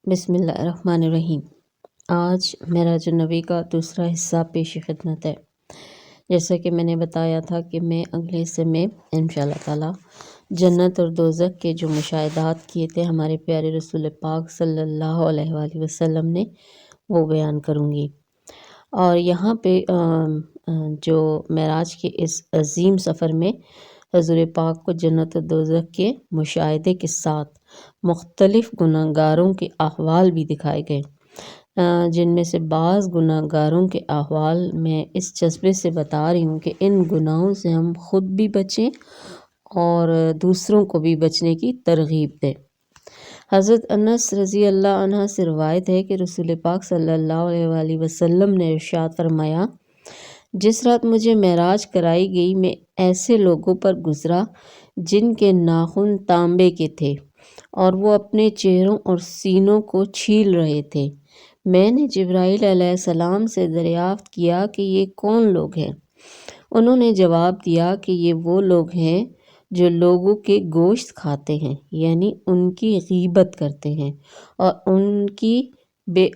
بسم اللہ الرحمن الرحیم۔ آج معراج النبی کا دوسرا حصہ پیش خدمت ہے۔ جیسا کہ میں نے بتایا تھا کہ میں اگلے حصے میں انشاءاللہ تعالی جنت اور دوزخ کے جو مشاہدات کیے تھے ہمارے پیارے رسول پاک صلی اللہ علیہ وآلہ وسلم نے، وہ بیان کروں گی۔ اور یہاں پہ جو معراج کے اس عظیم سفر میں حضور پاک کو جنت و دوزخ کے مشاہدے کے ساتھ مختلف گناہگاروں کے احوال بھی دکھائے گئے، جن میں سے بعض گناہگاروں کے احوال میں اس جذبے سے بتا رہی ہوں کہ ان گناہوں سے ہم خود بھی بچیں اور دوسروں کو بھی بچنے کی ترغیب دیں۔ حضرت انس رضی اللہ عنہ سے روایت ہے کہ رسول پاک صلی اللہ علیہ وآلہ وسلم نے ارشاد فرمایا، جس رات مجھے معراج کرائی گئی میں ایسے لوگوں پر گزرا جن کے ناخن تانبے کے تھے اور وہ اپنے چہروں اور سینوں کو چھیل رہے تھے۔ میں نے جبرائیل علیہ السلام سے دریافت کیا کہ یہ کون لوگ ہیں؟ انہوں نے جواب دیا کہ یہ وہ لوگ ہیں جو لوگوں کے گوشت کھاتے ہیں، یعنی ان کی غیبت کرتے ہیں اور ان کی بے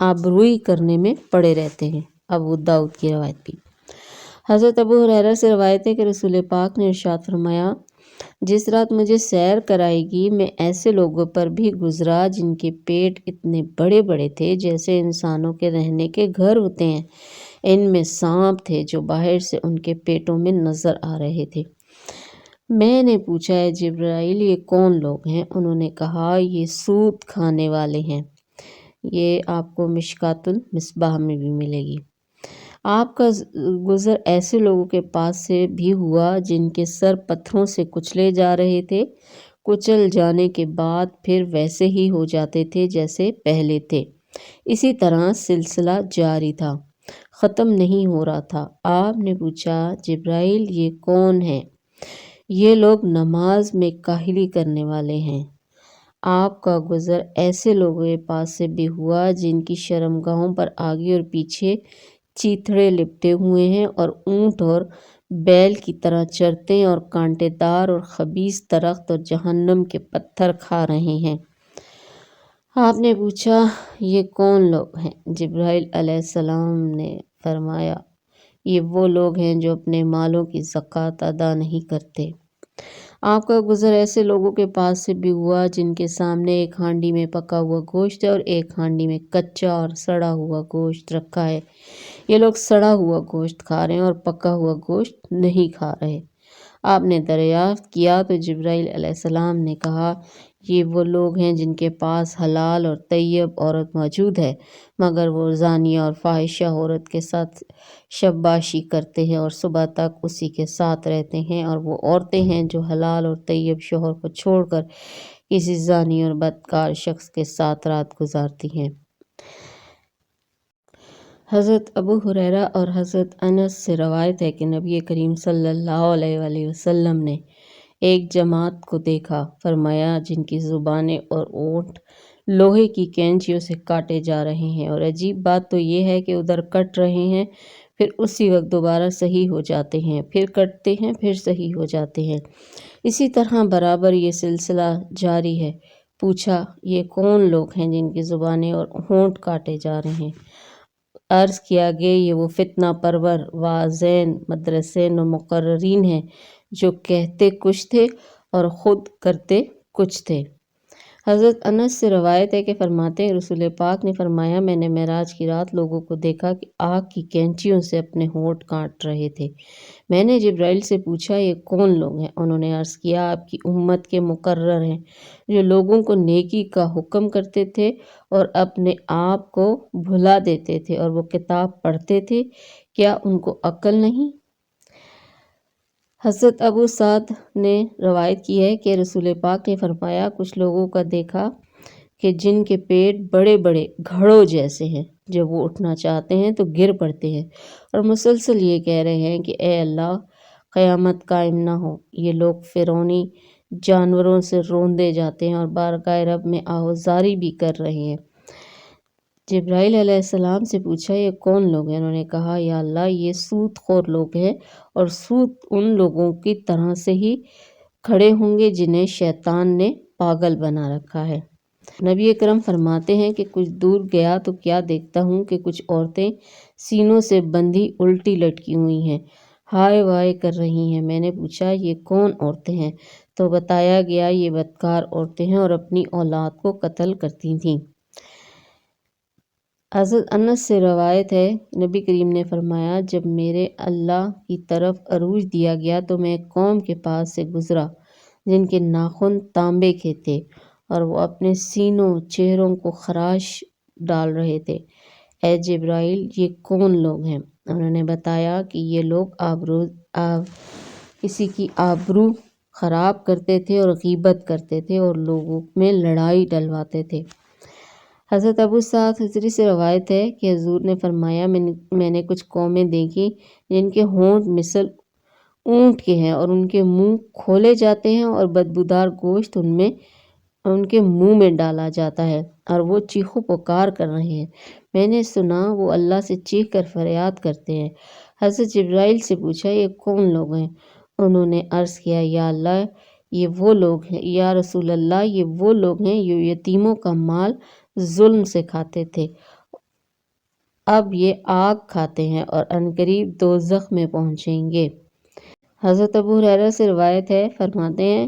آبروئی کرنے میں پڑے رہتے ہیں۔ ابو داؤد کی روایت بھی۔ حضرت ابو ہریرہ سے روایت ہے کہ رسول پاک نے ارشاد فرمایا، جس رات مجھے سیر کرائے گی میں ایسے لوگوں پر بھی گزرا جن کے پیٹ اتنے بڑے بڑے تھے جیسے انسانوں کے رہنے کے گھر ہوتے ہیں۔ ان میں سانپ تھے جو باہر سے ان کے پیٹوں میں نظر آ رہے تھے۔ میں نے پوچھا، اے جبرائیل یہ کون لوگ ہیں؟ انہوں نے کہا، یہ سود کھانے والے ہیں۔ یہ آپ کو مشکوٰۃ المصباح میں بھی ملے گی۔ آپ کا گزر ایسے لوگوں کے پاس سے بھی ہوا جن کے سر پتھروں سے کچلے جا رہے تھے، کچل جانے کے بعد پھر ویسے ہی ہو جاتے تھے جیسے پہلے تھے۔ اسی طرح سلسلہ جاری تھا، ختم نہیں ہو رہا تھا۔ آپ نے پوچھا، جبرائیل یہ کون ہیں؟ یہ لوگ نماز میں کاہلی کرنے والے ہیں۔ آپ کا گزر ایسے لوگوں کے پاس سے بھی ہوا جن کی شرمگاہوں پر آگے اور پیچھے چیتھڑے لپٹے ہوئے ہیں اور اونٹ اور بیل کی طرح چرتے ہیں اور کانٹے دار اور خبیث درخت اور جہنم کے پتھر کھا رہے ہیں۔ آپ نے پوچھا، یہ کون لوگ ہیں؟ جبرائیل علیہ السلام نے فرمایا، یہ وہ لوگ ہیں جو اپنے مالوں کی زکوٰۃ ادا نہیں کرتے۔ آپ کا گزر ایسے لوگوں کے پاس سے بھی ہوا جن کے سامنے ایک ہانڈی میں پکا ہوا گوشت ہے اور ایک ہانڈی میں کچا اور سڑا ہوا گوشت رکھا ہے۔ یہ لوگ سڑا ہوا گوشت کھا رہے ہیں اور پکا ہوا گوشت نہیں کھا رہے۔ آپ نے دریافت کیا تو جبرائیل علیہ السلام نے کہا، یہ وہ لوگ ہیں جن کے پاس حلال اور طیب عورت موجود ہے، مگر وہ زانیہ اور فاحشہ عورت کے ساتھ شباشی کرتے ہیں اور صبح تک اسی کے ساتھ رہتے ہیں، اور وہ عورتیں ہیں جو حلال اور طیب شوہر کو چھوڑ کر کسی زانی اور بدکار شخص کے ساتھ رات گزارتی ہیں۔ حضرت ابو ہریرہ اور حضرت انس سے روایت ہے کہ نبی کریم صلی اللہ علیہ وآلہ وسلم نے ایک جماعت کو دیکھا، فرمایا، جن کی زبانیں اور ہونٹ لوہے کی کینچیوں سے کاٹے جا رہے ہیں، اور عجیب بات تو یہ ہے کہ ادھر کٹ رہے ہیں پھر اسی وقت دوبارہ صحیح ہو جاتے ہیں، پھر کٹتے ہیں پھر صحیح ہو جاتے ہیں، اسی طرح برابر یہ سلسلہ جاری ہے۔ پوچھا، یہ کون لوگ ہیں جن کی زبانیں اور ہونٹ کاٹے جا رہے ہیں؟ عرض کیا گیا، یہ وہ فتنہ پرور واعظین، مدرسین و مقررین ہیں جو کہتے کچھ تھے اور خود کرتے کچھ تھے۔ حضرت انس سے روایت ہے کہ فرماتے ہیں، رسول پاک نے فرمایا، میں نے معراج کی رات لوگوں کو دیکھا کہ آگ کی کینچیوں سے اپنے ہونٹ کاٹ رہے تھے۔ میں نے جبرائیل سے پوچھا، یہ کون لوگ ہیں؟ انہوں نے عرض کیا، آپ کی امت کے مقرر ہیں جو لوگوں کو نیکی کا حکم کرتے تھے اور اپنے آپ کو بھلا دیتے تھے، اور وہ کتاب پڑھتے تھے، کیا ان کو عقل نہیں؟ حضرت ابو سعد نے روایت کی ہے کہ رسول پاک نے فرمایا، کچھ لوگوں کا دیکھا کہ جن کے پیٹ بڑے بڑے گھڑوں جیسے ہیں، جب وہ اٹھنا چاہتے ہیں تو گر پڑتے ہیں اور مسلسل یہ کہہ رہے ہیں کہ اے اللہ، قیامت قائم نہ ہو۔ یہ لوگ فرعونی جانوروں سے روندے جاتے ہیں اور بارگاہ رب میں آہوازاری بھی کر رہے ہیں۔ جبرائیل علیہ السلام سے پوچھا، یہ کون لوگ ہیں؟ انہوں نے کہا، یا اللہ، یہ سود خور لوگ ہیں اور سود ان لوگوں کی طرح سے ہی کھڑے ہوں گے جنہیں شیطان نے پاگل بنا رکھا ہے۔ نبی اکرم فرماتے ہیں کہ کچھ دور گیا تو کیا دیکھتا ہوں کہ کچھ عورتیں سینوں سے بندھی الٹی لٹکی ہوئی ہیں، ہائے وائے کر رہی ہیں۔ میں نے پوچھا یہ کون عورتیں ہیں؟ تو بتایا گیا یہ بدکار عورتیں ہیں اور اپنی اولاد کو قتل کرتی تھیں۔ حضرت انس سے روایت ہے، نبی کریم نے فرمایا جب میرے اللہ کی طرف عروج دیا گیا تو میں ایک قوم کے پاس سے گزرا جن کے ناخن تانبے کے تھے اور وہ اپنے سینوں چہروں کو خراش ڈال رہے تھے۔ اے جبرائیل یہ کون لوگ ہیں؟ انہوں نے بتایا کہ یہ لوگ کسی کی آبرو خراب کرتے تھے اور غیبت کرتے تھے اور لوگوں میں لڑائی ڈلواتے تھے۔ حضرت ابو سعد خدری سے روایت ہے کہ حضور نے فرمایا میں نے کچھ قومیں دیکھی جن کے ہونٹ مثل اونٹ کے ہیں اور ان کے منہ کھولے جاتے ہیں اور بدبودار گوشت ان کے منہ میں ڈالا جاتا ہے اور وہ چیخو پکار کر رہے ہیں۔ میں نے سنا وہ اللہ سے چیخ کر فریاد کرتے ہیں۔ حضرت جبرائیل سے پوچھا یہ کون لوگ ہیں؟ انہوں نے عرض کیا یا اللہ یہ وہ لوگ ہیں، یا رسول اللہ یہ وہ لوگ ہیں جو یتیموں کا مال ظلم سے کھاتے تھے، اب یہ آگ کھاتے ہیں اور عنقریب دوزخ میں پہنچیں گے۔ حضرت ابو ہریرہ سے روایت ہے، فرماتے ہیں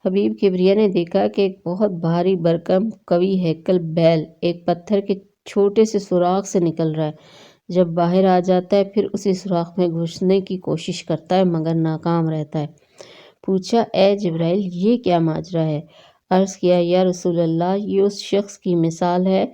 حبیب کبریہ نے دیکھا کہ ایک بہت بھاری بھرکم قوی ہیکل بیل ایک پتھر کے چھوٹے سے سوراخ سے نکل رہا ہے، جب باہر آ جاتا ہے پھر اسی سوراخ میں گھسنے کی کوشش کرتا ہے مگر ناکام رہتا ہے۔ پوچھا اے جبرائیل یہ کیا ماجرا ہے؟ عرض کیا یا رسول اللہ یہ اس شخص کی مثال ہے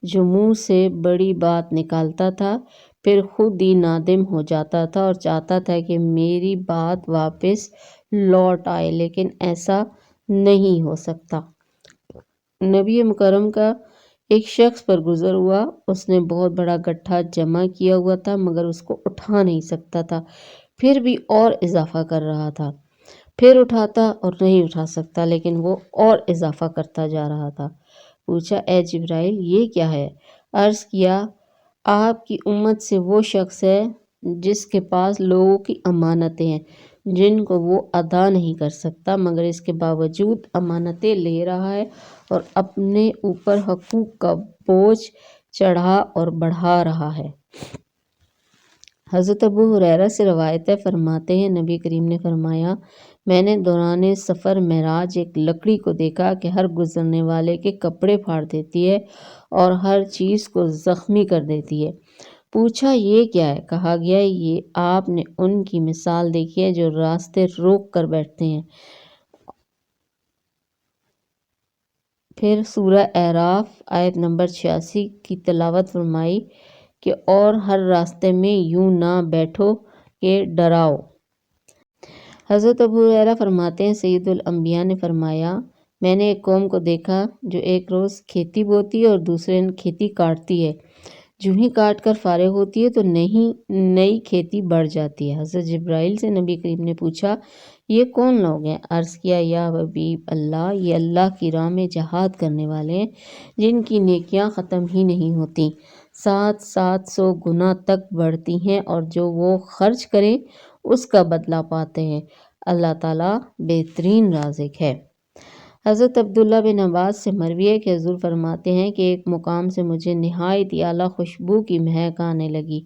جو منہ سے بڑی بات نکالتا تھا پھر خود ہی نادم ہو جاتا تھا اور چاہتا تھا کہ میری بات واپس لوٹ آئے لیکن ایسا نہیں ہو سکتا۔ نبی مکرم کا ایک شخص پر گزر ہوا، اس نے بہت بڑا گٹھا جمع کیا ہوا تھا مگر اس کو اٹھا نہیں سکتا تھا، پھر بھی اور اضافہ کر رہا تھا، پھر اٹھاتا اور نہیں اٹھا سکتا لیکن وہ اور اضافہ کرتا جا رہا تھا۔ پوچھا اے جبرائیل یہ کیا ہے؟ عرض کیا آپ کی امت سے وہ شخص ہے جس کے پاس لوگوں کی امانتیں ہیں جن کو وہ ادا نہیں کر سکتا مگر اس کے باوجود امانتیں لے رہا ہے اور اپنے اوپر حقوق کا بوجھ چڑھا اور بڑھا رہا ہے۔ حضرت ابو ہریرہ سے روایت ہے، فرماتے ہیں نبی کریم نے فرمایا میں نے دوران سفر معراج ایک لکڑی کو دیکھا کہ ہر گزرنے والے کے کپڑے پھاڑ دیتی ہے اور ہر چیز کو زخمی کر دیتی ہے۔ پوچھا یہ کیا ہے؟ کہا گیا یہ آپ نے ان کی مثال دیکھی ہے جو راستے روک کر بیٹھتے ہیں۔ پھر سورہ اعراف آیت نمبر 86 کی تلاوت فرمائی کہ اور ہر راستے میں یوں نہ بیٹھو کہ ڈراؤ۔ حضرت ابو ہریرہ فرماتے ہیں سید الانبیاء نے فرمایا میں نے ایک قوم کو دیکھا جو ایک روز کھیتی بوتی ہے اور دوسرے دن کھیتی کاٹتی ہے، جو ہی کاٹ کر فارغ ہوتی ہے تو نئی کھیتی بڑھ جاتی ہے۔ حضرت جبرائیل سے نبی کریم نے پوچھا یہ کون لوگ ہیں؟ عرض کیا یا حبیب اللہ یہ اللہ کی راہ میں جہاد کرنے والے ہیں جن کی نیکیاں ختم ہی نہیں ہوتی، 700 گنا تک بڑھتی ہیں اور جو وہ خرچ کریں اس کا بدلہ پاتے ہیں، اللہ تعالیٰ بہترین رازق ہے۔ حضرت عبداللہ بن عباس سے مروی ہے کہ حضور فرماتے ہیں کہ ایک مقام سے مجھے نہایت اعلیٰ خوشبو کی مہک آنے لگی،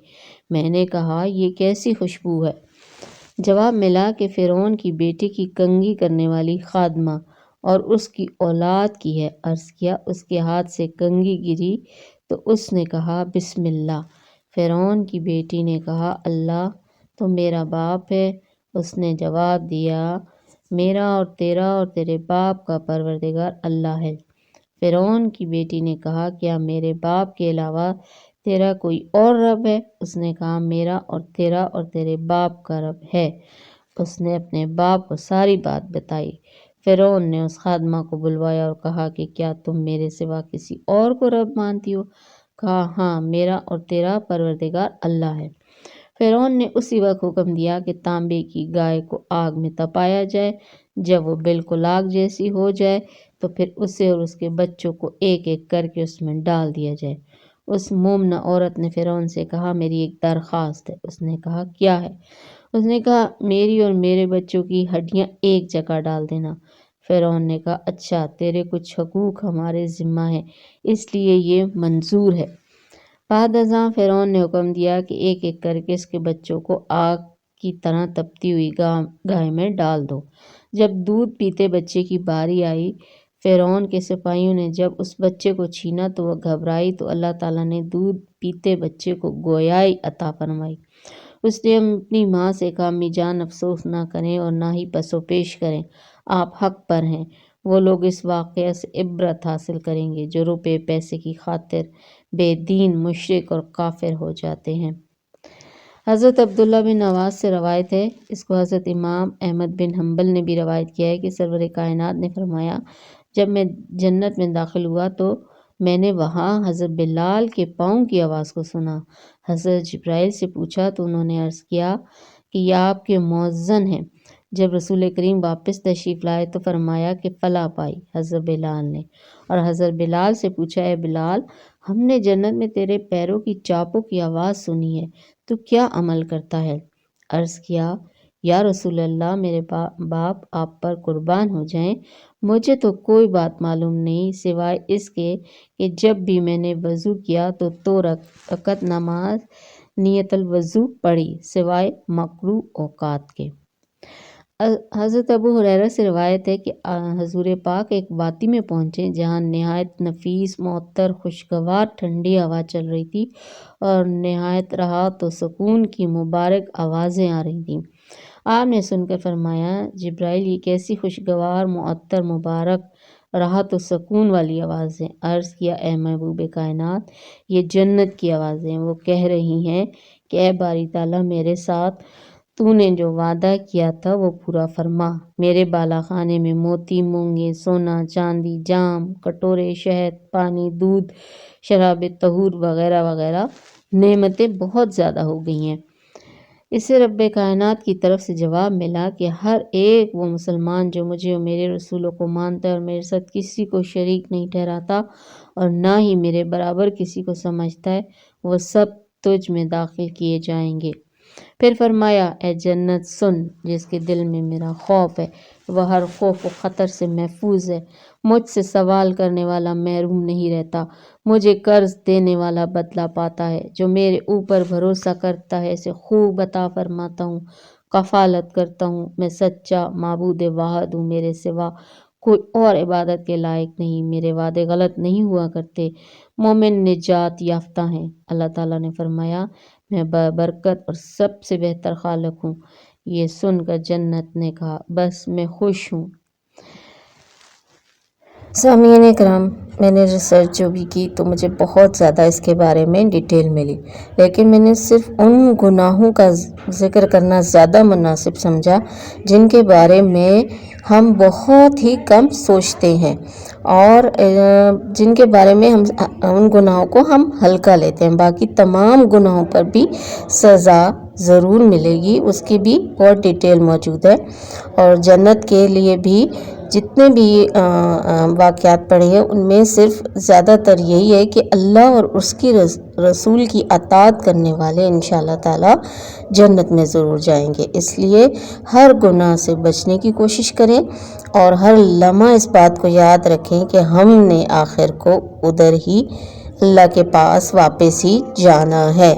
میں نے کہا یہ کیسی خوشبو ہے؟ جواب ملا کہ فرعون کی بیٹی کی کنگھی کرنے والی خادمہ اور اس کی اولاد کی ہے۔ عرض کیا اس کے ہاتھ سے کنگھی گری تو اس نے کہا بسم اللہ۔ فرعون کی بیٹی نے کہا اللہ تو میرا باپ ہے؟ اس نے جواب دیا میرا اور تیرے باپ کا پروردگار اللہ ہے۔ فرعون کی بیٹی نے کہا کیا میرے باپ کے علاوہ تیرا کوئی اور رب ہے؟ اس نے کہا میرا اور تیرے باپ کا رب ہے۔ اس نے اپنے باپ کو ساری بات بتائی۔ فرعون نے اس خادمہ کو بلوایا اور کہا کہ کیا تم میرے سوا کسی اور کو رب مانتی ہو؟ کہا ہاں میرا اور تیرا پروردگار اللہ ہے۔ فرعون نے اسی وقت حکم دیا کہ تانبے کی گائے کو آگ میں تپایا جائے، جب وہ بالکل آگ جیسی ہو جائے تو پھر اسے اور اس کے بچوں کو ایک ایک کر کے اس میں ڈال دیا جائے۔ اس مومنہ عورت نے فرعون سے کہا میری ایک درخواست ہے۔ اس نے کہا کیا ہے؟ اس نے کہا میری اور میرے بچوں کی ہڈیاں ایک جگہ ڈال دینا۔ فرعون نے کہا اچھا، تیرے کچھ حقوق ہمارے ذمہ ہیں، اس لیے یہ منظور ہے۔ بعد ازاں فرعون نے حکم دیا کہ ایک ایک کر کے اس کے بچوں کو آگ کی طرح تپتی ہوئی گائے میں ڈال دو۔ جب دودھ پیتے بچے کی باری آئی، فرعون کے سپاہیوں نے جب اس بچے کو چھینا تو وہ گھبرائی، تو اللہ تعالیٰ نے دودھ پیتے بچے کو گویائی عطا فرمائی۔ اس نے اپنی ماں سے کہا امی جان افسوس نہ کریں اور نہ ہی پس و پیش کریں، آپ حق پر ہیں۔ وہ لوگ اس واقعہ سے عبرت حاصل کریں گے جو روپے پیسے کی خاطر بے دین، مشرک اور کافر ہو جاتے ہیں۔ حضرت عبداللہ بن عباس سے روایت ہے، اس کو حضرت امام احمد بن حنبل نے بھی روایت کیا ہے کہ سرور کائنات نے فرمایا جب میں جنت میں داخل ہوا تو میں نے وہاں حضرت بلال کے پاؤں کی آواز کو سنا۔ حضرت جبرائیل سے پوچھا تو انہوں نے عرض کیا کہ یہ آپ کے مؤذن ہیں۔ جب رسول کریم واپس تشریف لائے تو فرمایا کہ فلاح پائی حضرت بلال نے، اور حضرت بلال سے پوچھا اے بلال، ہم نے جنت میں تیرے پیروں کی چاپوں کی آواز سنی ہے، تو کیا عمل کرتا ہے؟ عرض کیا یا رسول اللہ، میرے باپ آپ پر قربان ہو جائیں، مجھے تو کوئی بات معلوم نہیں سوائے اس کے کہ جب بھی میں نے وضو کیا تو 2 رکعت نماز نیت الوضو پڑھی سوائے مکروہ اوقات کے۔ حضرت ابو ہریرہ سے روایت ہے کہ حضور پاک ایک وادی میں پہنچے جہاں نہایت نفیس، معطر، خوشگوار ٹھنڈی ہوا چل رہی تھی اور نہایت راحت و سکون کی مبارک آوازیں آ رہی تھیں۔ آپ نے سن کر فرمایا جبرائیل یہ کیسی خوشگوار، معطر، مبارک، راحت و سکون والی آوازیں؟ عرض کیا اے محبوب کائنات، یہ جنت کی آوازیں، وہ کہہ رہی ہیں کہ اے باری تعالیٰ میرے ساتھ تو نے جو وعدہ کیا تھا وہ پورا فرما۔ میرے بالا خانے میں موتی، مونگے، سونا، چاندی، جام، کٹورے، شہد، پانی، دودھ، شراب طہور وغیرہ وغیرہ نعمتیں بہت زیادہ ہو گئی ہیں۔ اسے رب کائنات کی طرف سے جواب ملا کہ ہر ایک وہ مسلمان جو مجھے اور میرے رسولوں کو مانتا ہے اور میرے ساتھ کسی کو شریک نہیں ٹھہراتا اور نہ ہی میرے برابر کسی کو سمجھتا ہے، وہ سب تجھ میں داخل کیے جائیں گے۔ پھر فرمایا اے جنت سن، جس کے دل میں میرا خوف ہے وہ ہر خوف و خطر سے محفوظ ہے، مجھ سے سوال کرنے والا محروم نہیں رہتا، مجھے قرض دینے والا بدلہ پاتا ہے، جو میرے اوپر بھروسہ کرتا ہے اسے خوب عطا فرماتا ہوں، کفالت کرتا ہوں، میں سچا معبود واحد ہوں، میرے سوا کوئی اور عبادت کے لائق نہیں، میرے وعدے غلط نہیں ہوا کرتے، مومن نجات یافتہ ہیں۔ اللہ تعالیٰ نے فرمایا میں برکت اور سب سے بہتر خالق ہوں۔ یہ سن کر جنت نے کہا بس میں خوش ہوں۔ سامعین اکرام، میں نے ریسرچ جو بھی کی تو مجھے بہت زیادہ اس کے بارے میں ڈیٹیل ملی، لیکن میں نے صرف ان گناہوں کا ذکر کرنا زیادہ مناسب سمجھا جن کے بارے میں ہم بہت ہی کم سوچتے ہیں اور جن کے بارے میں ہم ان گناہوں کو ہم ہلکا لیتے ہیں۔ باقی تمام گناہوں پر بھی سزا ضرور ملے گی، اس کی بھی بہت ڈیٹیل موجود ہے۔ اور جنت کے لیے بھی جتنے بھی واقعات پڑھے ہیں ان میں صرف زیادہ تر یہی ہے کہ اللہ اور اس کی رسول کی اطاعت کرنے والے انشاءاللہ تعالی جنت میں ضرور جائیں گے۔ اس لیے ہر گناہ سے بچنے کی کوشش کریں اور ہر لمحہ اس بات کو یاد رکھیں کہ ہم نے آخر کو ادھر ہی اللہ کے پاس واپس ہی جانا ہے۔